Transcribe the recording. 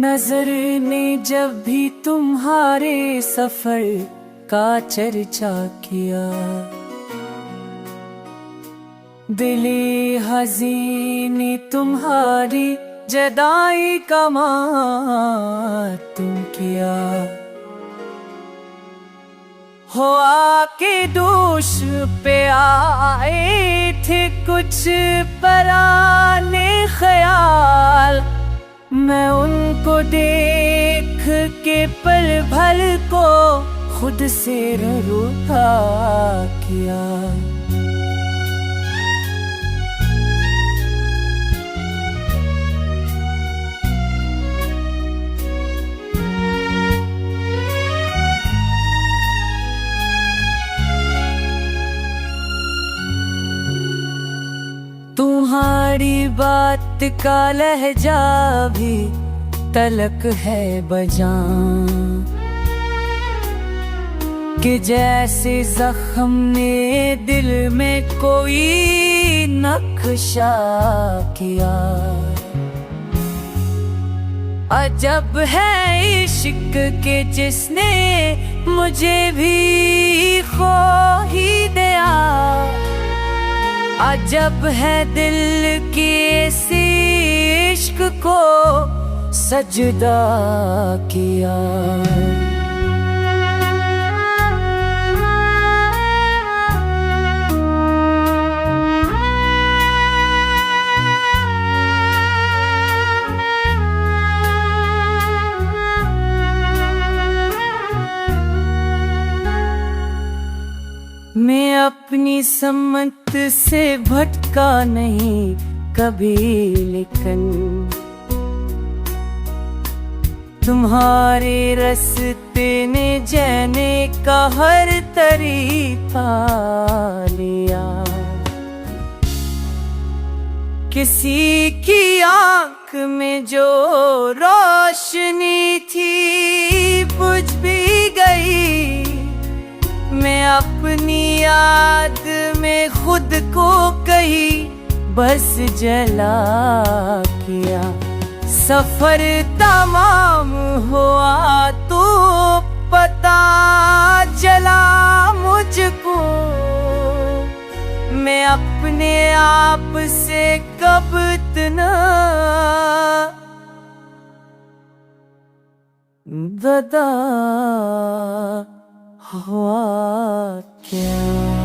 नजर ने जब भी तुम्हारे सफर का चर्चा किया, दिले हज़ीनी तुम्हारी जदाई का मातम किया। हो आके दोष पे आए थे कुछ पराने ख्याल, मैं उनको देख के पल भर को खुद से रूठा किया। तुम्हारी बात का लहजा भी तलक है बजां, कि जैसे जख्म ने दिल में कोई नक्शा किया। अजब है इश्क के जिसने मुझे भी खो ही दिया, अजब है दिल के इस इश्क को सजदा किया। मैं अपनी सम्मत से भटका नहीं कभी, लेकिन तुम्हारे रास्ते ने जाने का हर तरीका लिया। किसी की आंख में जो रोशनी थी बुझ भी गई, मैं अपनी याद में खुद को कहीं बस जला किया। सफर तमाम हुआ तो पता चला मुझको, मैं अपने आप से कब इतना जुदा हुआ क्या।